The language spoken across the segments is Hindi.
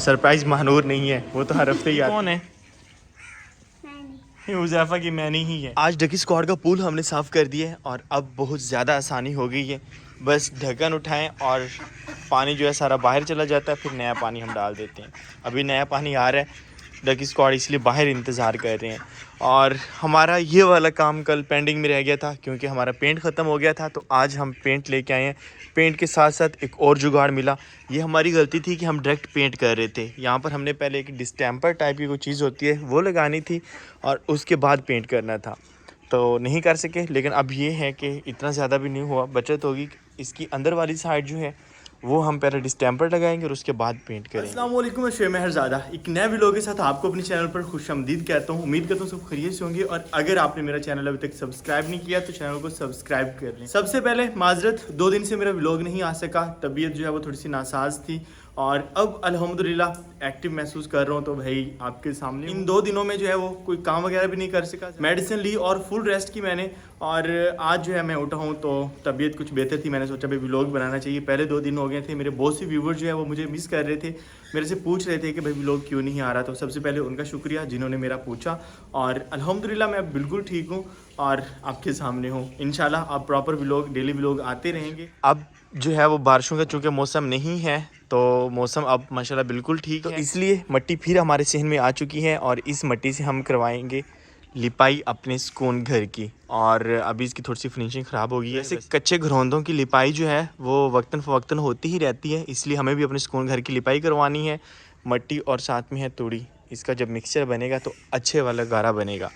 सरप्राइज महानूर नहीं है, वो तो हर हफ्ते ही आता है। कौन है? हुज़ैफा की मैनी ही है। आज डकी स्क्वाड का पूल हमने साफ़ कर दिया है और अब बहुत ज़्यादा आसानी हो गई है। बस ढक्कन उठाएं और पानी जो है सारा बाहर चला जाता है, फिर नया पानी हम डाल देते हैं। अभी नया पानी आ रहा है, डकी स्क्वाड इसलिए बाहर इंतज़ार कर रहे हैं। और हमारा ये वाला काम कल पेंडिंग में रह गया था क्योंकि हमारा पेंट ख़त्म हो गया था, तो आज हम पेंट लेके आए हैं। पेंट के साथ साथ एक और जुगाड़ मिला। ये हमारी गलती थी कि हम डायरेक्ट पेंट कर रहे थे। यहाँ पर हमने पहले एक डिस्टेम्पर टाइप की कोई चीज़ होती है वो लगानी थी और उसके बाद पेंट करना था, तो नहीं कर सके। लेकिन अब ये है कि इतना ज़्यादा भी नहीं हुआ, बचत होगी। इसकी अंदर वाली साइड जो है वो हम पहले डिस्टेम्पर लगाएंगे और उसके बाद पेंट करेंगे। अस्सलाम वालेकुम, मैं शुएब मेहरज़ादा एक नए वीडियो के साथ आपको अपने चैनल पर खुशामदीद कहता हूँ। उम्मीद करता हूँ सब खैरियत से होंगे और अगर आपने मेरा चैनल अभी तक सब्सक्राइब नहीं किया तो चैनल को सब्सक्राइब कर लें। सबसे पहले माजरत, 2 दिन से मेरा व्लॉग नहीं आ सका, तबीयत जो है वो थोड़ी सी नासाज थी और अब अल्हम्दुलिल्लाह एक्टिव महसूस कर रहा हूँ। तो भाई आपके सामने इन 2 दिनों में जो है वो कोई काम वगैरह भी नहीं कर सका, मेडिसिन ली और फुल रेस्ट की मैंने। और आज जो है मैं उठा हूँ तो तबीयत कुछ बेहतर थी। मैंने सोचा भाई व्लॉग बनाना चाहिए। पहले 2 दिन हो गए थे, मेरे बहुत से व्यूवर जो है वो मुझे मिस कर रहे थे, मेरे से पूछ रहे थे कि भाई व्लॉग क्यों नहीं आ रहा। तो सबसे पहले उनका शुक्रिया जिन्होंने मेरा पूछा और अल्हम्दुलिल्लाह मैं बिल्कुल ठीक हूँ और आपके सामने हूँ। इंशाल्लाह आप प्रॉपर व्लॉग, डेली व्लॉग आते रहेंगे। अब जो है वो बारिशों का चूँकि मौसम नहीं है तो मौसम अब माशाल्लाह बिल्कुल ठीक है, इसलिए मिट्टी फिर हमारे सहन में आ चुकी है और इस मिट्टी से हम करवाएंगे लिपाई अपने सुकून घर की। और अभी इसकी थोड़ी सी फिनिशिंग ख़राब हो गई है। वैसे कच्चे घरौंदों की लिपाई जो है वो वक्तन फ़वक्तन होती ही रहती है, इसलिए हमें भी अपने सुकून घर की लिपाई करवानी है। मिट्टी और साथ में है तूड़ी, इसका जब मिक्सचर बनेगा तो अच्छे वाला गारा बनेगा।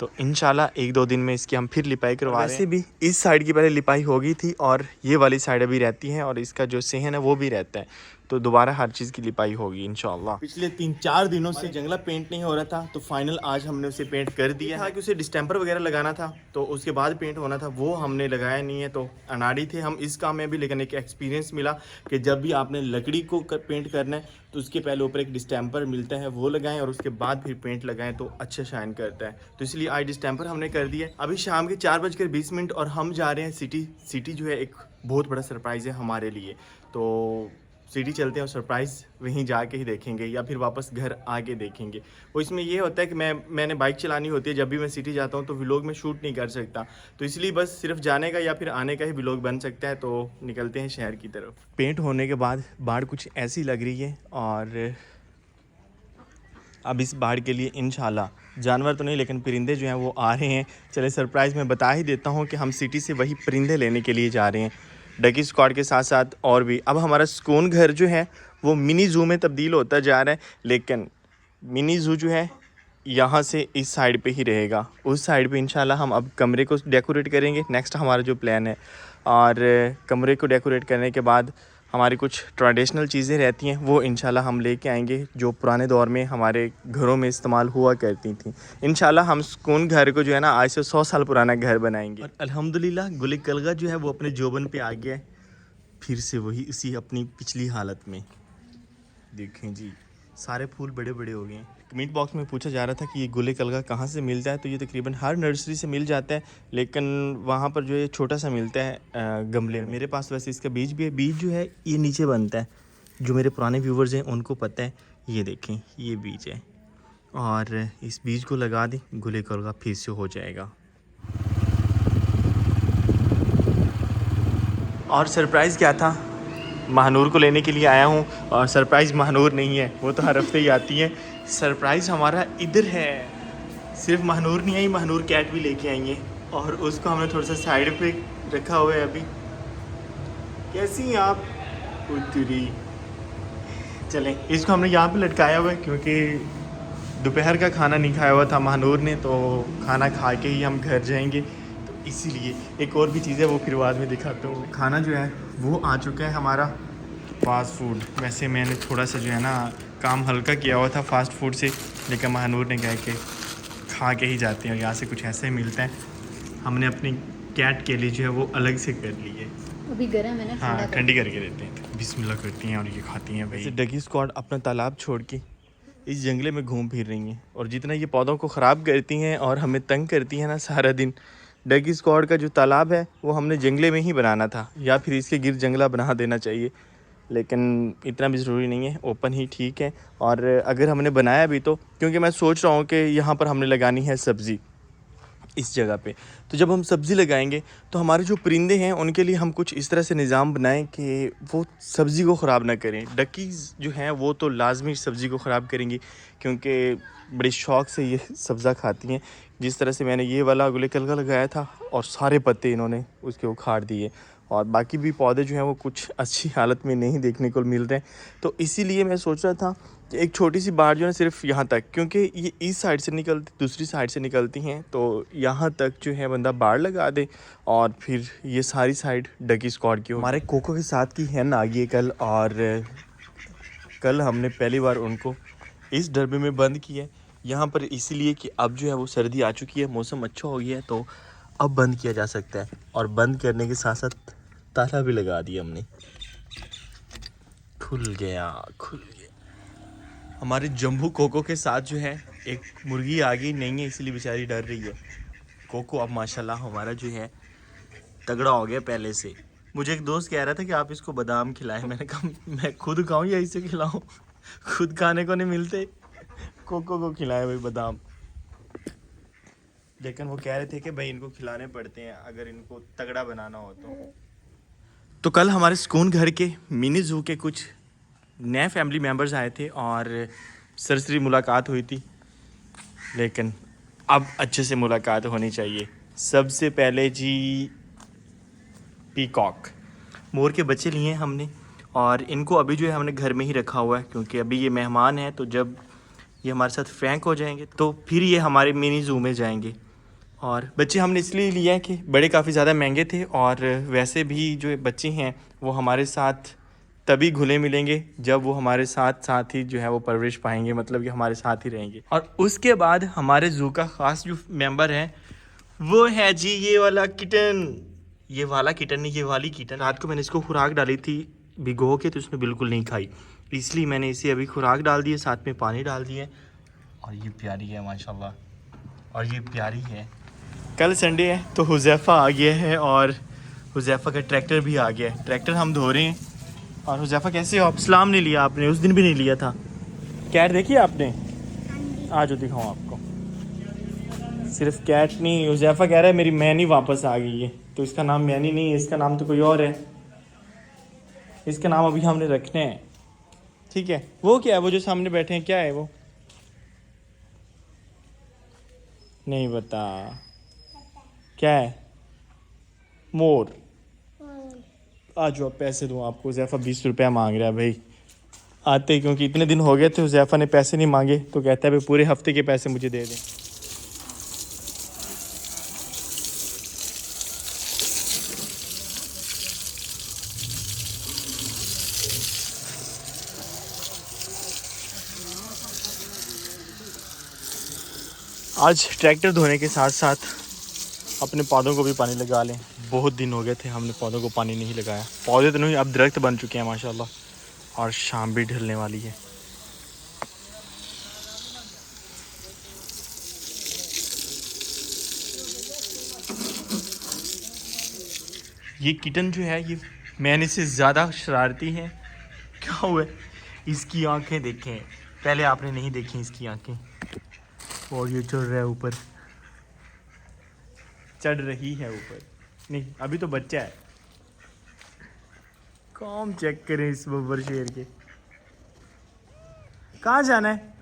तो इंशाल्लाह 1-2 दिन में इसकी हम फिर लिपाई करवा रहे हैं। वैसे भी इस साइड की पहले लिपाई हो गई थी और ये वाली साइड अभी रहती है और इसका जो सहन है वो भी रहता है, तो दोबारा हर चीज़ की लिपाई होगी इंशाल्लाह। पिछले 3-4 दिनों से जंगला पेंट नहीं हो रहा था, तो फाइनल आज हमने उसे पेंट कर दिया है। कि उसे डिस्टेम्पर वगैरह लगाना था तो उसके बाद पेंट होना था, वो हमने लगाया नहीं है। तो अनाड़ी थे हम इस काम में भी, लेकिन एक एक्सपीरियंस मिला कि जब भी आपने लकड़ी को पेंट करना है तो उसके पहले ऊपर एक डिस्टेम्पर मिलता है, वो लगाएं और उसके बाद फिर पेंट लगाएं तो अच्छा शाइन करता है। तो इसलिए आज डिस्टेम्पर हमने कर दिया। अभी शाम के 4:20 और हम जा रहे हैं सिटी जो है एक बहुत बड़ा सरप्राइज़ है हमारे लिए। तो सिटी चलते हैं और सरप्राइज़ वहीं जाके ही देखेंगे या फिर वापस घर आके देखेंगे। वो इसमें ये होता है कि मैंने बाइक चलानी होती है, जब भी मैं सिटी जाता हूँ तो व्लॉग में शूट नहीं कर सकता, तो इसलिए बस सिर्फ जाने का या फिर आने का ही व्लॉग बन सकता है। तो निकलते हैं शहर की तरफ। पेंट होने के बाद बाढ़ कुछ ऐसी लग रही है और अब इस बाढ़ के लिए इंशाल्लाह जानवर तो नहीं लेकिन परिंदे जो हैं वो आ रहे हैं। चले सरप्राइज़ मैं बता ही देता हूँ कि हम सिटी से वही परिंदे लेने के लिए जा रहे हैं डकी स्क्वाड के साथ साथ और भी। अब हमारा सुकून घर जो है वो मिनी ज़ू में तब्दील होता जा रहा है, लेकिन मिनी ज़ू जो है यहाँ से इस साइड पे ही रहेगा। उस साइड पे इंशाल्लाह हम अब कमरे को डेकोरेट करेंगे, नेक्स्ट हमारा जो प्लान है। और कमरे को डेकोरेट करने के बाद हमारी कुछ ट्रेडिशनल चीज़ें रहती हैं वो इंशाल्लाह हम लेके आएंगे, जो पुराने दौर में हमारे घरों में इस्तेमाल हुआ करती थी। इंशाल्लाह हम सुकून घर को जो है ना आज से 100 साल पुराना घर बनाएंगे। और अल्हम्दुलिल्लाह गुल कलगा जो है वो अपने जोबन पे आ गया है फिर से, वही उसी अपनी पिछली हालत में। देखें जी, सारे फूल बड़े बड़े हो गए हैं। कमेंट बॉक्स में पूछा जा रहा था कि ये गुले कलगा कहाँ से मिलता है, तो ये तकरीबन हर नर्सरी से मिल जाता है, लेकिन वहाँ पर जो है छोटा सा मिलता है गमले में। मेरे पास वैसे इसका बीज भी है। बीज जो है ये नीचे बनता है, जो मेरे पुराने व्यूवर्स हैं उनको पता है। ये देखें ये बीज है और इस बीज को लगा दें, गुले कलगा फिर से हो जाएगा। और सरप्राइज़ क्या था, महानूर को लेने के लिए आया हूँ और सरप्राइज़ महानूर नहीं है, वो तो हर हफ्ते ही आती है। सरप्राइज़ हमारा इधर है। सिर्फ महानूर नहीं आई, महानूर कैट भी लेके आई है और उसको हमने थोड़ा सा साइड पे रखा हुआ है। अभी कैसी हैं आप उतरी, चलें इसको हमने यहाँ पे लटकाया हुआ है क्योंकि दोपहर का खाना नहीं खाया हुआ था महानूर ने, तो खाना खा के ही हम घर जाएंगे, तो इसीलिए। एक और भी चीज़ है वो फिर बाद में दिखाता हूँ। खाना जो है वो आ चुका है हमारा, फास्ट फूड। वैसे मैंने थोड़ा सा जो है ना काम हल्का किया हुआ था फास्ट फूड से, लेकिन महानूर ने कहा कि खा के ही जाते हैं और यहाँ से कुछ ऐसे मिलता है। हमने अपनी कैट के लिए जो है वो अलग से कर ली है, अभी गर्म है ना, हाँ ठंडी करके देते हैं। बिस्मिल्लाह करती हैं और ये खाती हैं भाई। डकी स्क्वाड अपना तालाब छोड़ के इस जंगले में घूम फिर रही हैं और जितना ये पौधों को ख़राब करती हैं और हमें तंग करती हैं ना सारा दिन। डकी स्क्वाड का जो तालाब है वो हमने जंगले में ही बनाना था, या फिर इसके गिर जंगला बना देना चाहिए, लेकिन इतना भी ज़रूरी नहीं है, ओपन ही ठीक है। और अगर हमने बनाया भी तो, क्योंकि मैं सोच रहा हूँ कि यहाँ पर हमने लगानी है सब्ज़ी इस जगह पे, तो जब हम सब्ज़ी लगाएंगे तो हमारे जो परिंदे हैं उनके लिए हम कुछ इस तरह से निज़ाम बनाएं कि वो सब्ज़ी को ख़राब ना करें। डकीज़ जो हैं वो तो लाजमी सब्ज़ी को ख़राब करेंगी, क्योंकि बड़े शौक़ से ये सब्ज़ा खाती हैं। जिस तरह से मैंने ये वाला गुलेकल का लगाया था और सारे पत्ते इन्होंने उसके उखाड़ दिए, और बाकी भी पौधे जो हैं वो कुछ अच्छी हालत में नहीं देखने को मिल रहे हैं। तो इसीलिए मैं सोच रहा था कि एक छोटी सी बाड़ जो है सिर्फ यहाँ तक, क्योंकि ये इस साइड से निकलती दूसरी साइड से निकलती हैं, तो यहाँ तक जो है बंदा बाड़ लगा दे और फिर ये सारी साइड डकी स्क्वाड की हो। हमारे कोको के साथ की हैन आ गई है कल, और कल हमने पहली बार उनको इस डब्बे में बंद किया है यहाँ पर, इसीलिए कि अब जो है वो सर्दी आ चुकी है, मौसम अच्छा हो गया है, तो अब बंद किया जा सकता है। और बंद करने के साथ साथ ताला भी लगा दिया हमने। खुल गया। हमारे जम्बू कोको के साथ जो है एक मुर्गी आ गई नहीं है, इसलिए बेचारी डर रही है। कोको अब माशाल्लाह हमारा जो है तगड़ा हो गया पहले से। मुझे एक दोस्त कह रहा था कि आप इसको बादाम खिलाएं, मैंने कहा मैं खुद खाऊं या इसे खिलाऊं, खुद खाने को नहीं मिलते, कोको को खिलाए भाई बादाम। लेकिन वो कह रहे थे कि भाई इनको खिलाने पड़ते हैं अगर इनको तगड़ा बनाना हो तो कल हमारे सुकून घर के मिनी ज़ू के कुछ नए फैमिली मेम्बर्स आए थे और सरसरी मुलाकात हुई थी, लेकिन अब अच्छे से मुलाकात होनी चाहिए। सबसे पहले जी पीकॉक मोर के बच्चे लिए हैं हमने, और इनको अभी जो है हमने घर में ही रखा हुआ है, क्योंकि अभी ये मेहमान हैं, तो जब ये हमारे साथ फ्रैंक हो जाएंगे तो फिर ये हमारे मिनी ज़ू में जाएंगे। और बच्चे हमने इसलिए लिए हैं कि बड़े काफ़ी ज़्यादा महंगे थे, और वैसे भी जो बच्चे हैं वो हमारे साथ तभी घुले मिलेंगे जब वो हमारे साथ साथ ही जो है वो परवरिश पाएंगे, मतलब कि हमारे साथ ही रहेंगे। और उसके बाद हमारे ज़ू का ख़ास जो मेंबर है वो है जी ये वाला किटन। ये वाला किटन नहीं, ये वाली किटन। रात को मैंने इसको खुराक डाली थी भिगो के, तो इसने बिल्कुल नहीं खाई, इसलिए मैंने इसे अभी खुराक डाल दी है, साथ में पानी डाल दिया है, और ये प्यारी है माशाल्लाह, और ये प्यारी है। कल संडे है तो हुज़ैफ़ा आ गया है, और हुज़ैफ़ा का ट्रैक्टर भी आ गया है। ट्रैक्टर हम धो रहे हैं। और हुज़ैफ़ा कैसे हो आप? सलाम नहीं लिया आपने, उस दिन भी नहीं लिया था। कैट देखी आपने? आज दिखाऊँ आपको। सिर्फ कैट नहीं, हुज़ैफ़ा कह रहा है मेरी मैनी वापस आ गई है, तो इसका नाम मैनी नहीं है, इसका नाम तो कोई और है। इसका नाम अभी हमने रखने हैं, ठीक है। वो क्या है, वो जो सामने बैठे हैं, क्या है वो? नहीं बता क्या है? मोर। आज आप पैसे दूँ आपको, हुज़ैफ़ा 20 रुपया मांग रहा है भाई आते, क्योंकि इतने दिन हो गए थे हुज़ैफ़ा ने पैसे नहीं मांगे, तो कहता है भाई पूरे हफ्ते के पैसे मुझे दे दें। आज ट्रैक्टर धोने के साथ साथ अपने पौधों को भी पानी लगा लें। बहुत दिन हो गए थे हमने पौधों को पानी नहीं लगाया। पौधे तो नहीं, अब दरख्त बन चुके हैं माशाल्लाह, और शाम भी ढलने वाली है। ये किटन जो है ये मैंने से ज़्यादा शरारती है। क्या हुआ है? इसकी आंखें देखें, पहले आपने नहीं देखी इसकी आंखें, और ये चढ़ रहा है ऊपर, चढ़ रही है ऊपर, नहीं अभी तो बच्चा है। काम चेक करें इस बब्बर शेर के। कहाँ जाना है?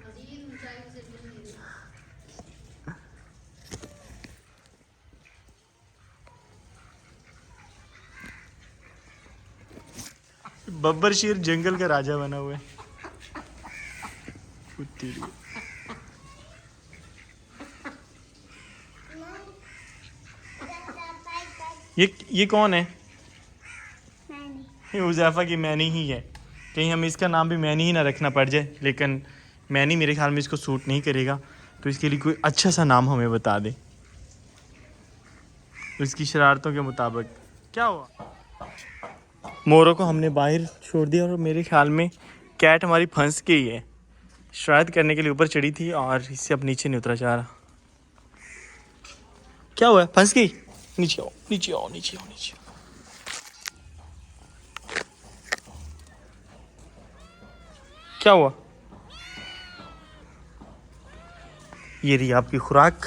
बब्बर शेर जंगल का राजा बना हुआ है। ये कौन है? ये हुज़ैफ़ा की मैनी ही है। कहीं हम इसका नाम भी मैनी ही ना रखना पड़ जाए, लेकिन मैनी मेरे ख्याल में इसको सूट नहीं करेगा, तो इसके लिए कोई अच्छा सा नाम हमें बता दे इसकी शरारतों के मुताबिक। क्या हुआ? मोरों को हमने बाहर छोड़ दिया, और मेरे ख्याल में कैट हमारी फंस गई है। शरारत करने के लिए ऊपर चढ़ी थी और इससे अब नीचे नहीं उतरा जा रहा। क्या हुआ? फंस गई? नीचे आओ, नीचे आओ, नीचे आओ, नीचे आओ। क्या हुआ? ये रही आपकी खुराक,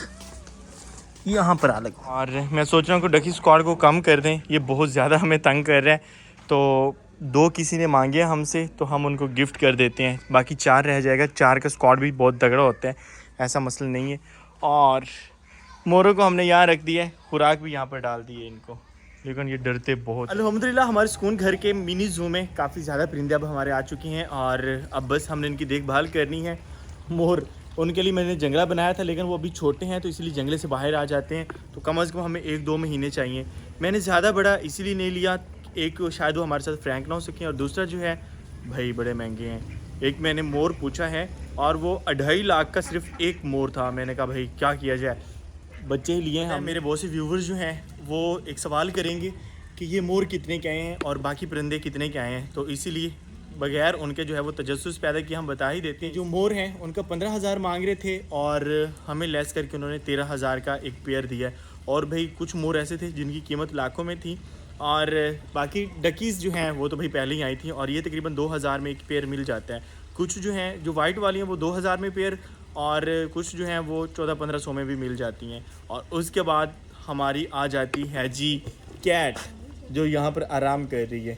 यहाँ पर अलग। और मैं सोच रहा हूँ कि डकी स्क्वाड को कम कर दें, ये बहुत ज़्यादा हमें तंग कर रहा है। तो 2 किसी ने मांगे हमसे तो हम उनको गिफ्ट कर देते हैं, बाकी 4 रह जाएगा। 4 का स्क्वाड भी बहुत तगड़ा होता है, ऐसा मसला नहीं है। और मोरों को हमने यहाँ रख दिया है, खुराक भी यहाँ पर डाल दी है इनको, लेकिन ये डरते बहुत। अल्हम्दुलिल्लाह हमारे सुकून घर के मिनी ज़ू में काफ़ी ज़्यादा परिंदे अब हमारे आ चुके हैं और अब बस हमने इनकी देखभाल करनी है। मोर, उनके लिए मैंने जंगला बनाया था, लेकिन वो अभी छोटे हैं तो इसलिए जंगले से बाहर आ जाते हैं, तो कम अज़ कम हमें 1-2 महीने चाहिए। मैंने ज़्यादा बड़ा इसीलिए नहीं लिया, एक शायद वो हमारे साथ फ्रैंक ना हो सकें, और दूसरा जो है भाई बड़े महंगे हैं। एक मैंने मोर पूछा है और वो 2.5 लाख का सिर्फ एक मोर था। मैंने कहा भाई क्या किया जाए, बच्चे ही लिए हैं। मेरे बहुत से व्यूवर्स जो हैं वो एक सवाल करेंगे कि ये मोर कितने के आए हैं और बाकी परिंदे कितने के आए हैं, तो इसीलिए बगैर उनके जो है वो तजस्सुस पैदा किया हम बता ही देते हैं। जो मोर हैं उनका 15,000 मांग रहे थे और हमें लेस करके उन्होंने 13,000 का एक पेयर दिया। और भाई कुछ मोर ऐसे थे जिनकी कीमत लाखों में थी, और बाकी डकीज़ जो हैं वो तो भाई पहले ही आई थी, और ये तकरीबन 2,000 में एक पेयर मिल जाता है। कुछ जो हैं जो वाइट वाली हैं वो 2,000 में पेयर, और कुछ जो हैं वो 1400-1500 में भी मिल जाती हैं। और उसके बाद हमारी आ जाती है जी कैट, जो यहाँ पर आराम कर रही है।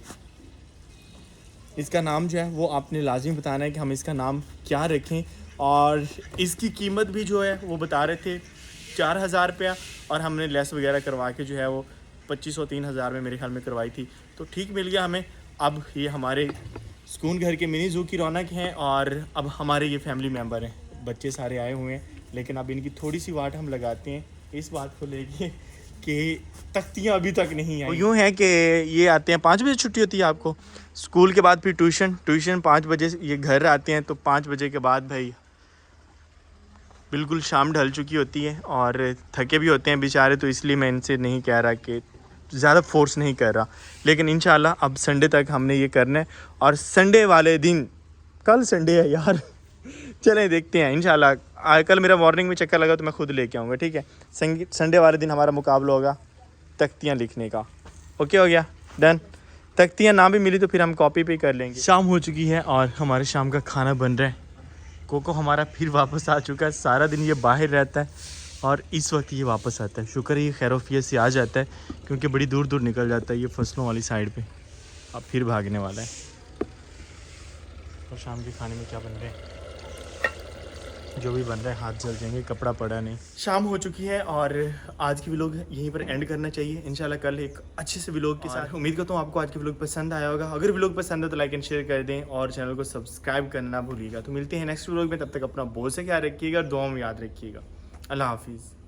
इसका नाम जो है वो आपने लाजिम बताना है कि हम इसका नाम क्या रखें, और इसकी कीमत भी जो है वो बता रहे थे 4,000 रुपया, और हमने लेस वगैरह करवा के जो है वो 2,500-3,000 में मेरे ख्याल में करवाई थी, तो ठीक मिल गया हमें। अब ये हमारे सुकून घर के मिनी ज़ू की रौनक हैं, और अब हमारे ये फैमिली मेम्बर हैं, बच्चे सारे आए हुए हैं। लेकिन अब इनकी थोड़ी सी वाट हम लगाते हैं इस बात को लेके कि तख्तियाँ अभी तक नहीं आई। यूँ है कि ये आते हैं 5 बजे, छुट्टी होती है आपको स्कूल के बाद, फिर ट्यूशन 5 बजे ये घर आते हैं, तो 5 बजे के बाद भाई बिल्कुल शाम ढल चुकी होती है और थके भी होते हैं बेचारे, तो इसलिए मैं इनसे नहीं कह रहा कि ज़्यादा फोर्स नहीं कर रहा। लेकिन इंशाल्लाह अब संडे तक हमने ये करना है, और संडे वाले दिन, कल संडे है यार चलें देखते हैं इंशाल्लाह। कल मेरा मॉर्निंग में चक्कर लगा तो मैं खुद लेके आऊँगा, ठीक है। संडे वाले दिन हमारा मुकाबला होगा तख्तियाँ लिखने का। ओके, हो गया, डन। तख्तियाँ ना भी मिली तो फिर हम कॉपी पे कर लेंगे। शाम हो चुकी है और हमारे शाम का खाना बन रहा है। कोको हमारा फिर वापस आ चुका है, सारा दिन ये बाहर रहता है और इस वक्त ये वापस आता है। शुक्र है ये खैरोफियत से आ जाता है, क्योंकि बड़ी दूर दूर निकल जाता है ये फसलों वाली साइड पे। अब फिर भागने वाला है। और शाम के खाने में क्या बन रहा है? जो भी बन रहा है हाथ जल जाएंगे, कपड़ा पड़ा नहीं। शाम हो चुकी है और आज की व्लॉग यहीं पर एंड करना चाहिए। इंशाल्लाह कल एक अच्छे से व्लॉग के साथ। उम्मीद करता हूँ आपको आज की व्लॉग पसंद आया होगा। अगर व्लॉग पसंद है तो लाइक एंड शेयर कर दें और चैनल को सब्सक्राइब करना ना भूलिएगा। तो मिलते हैं नेक्स्ट व्लॉग में, तब तक अपना बहुत से ख्याल रखिएगा, दुआ में याद रखिएगा। अल्लाह हाफिज़।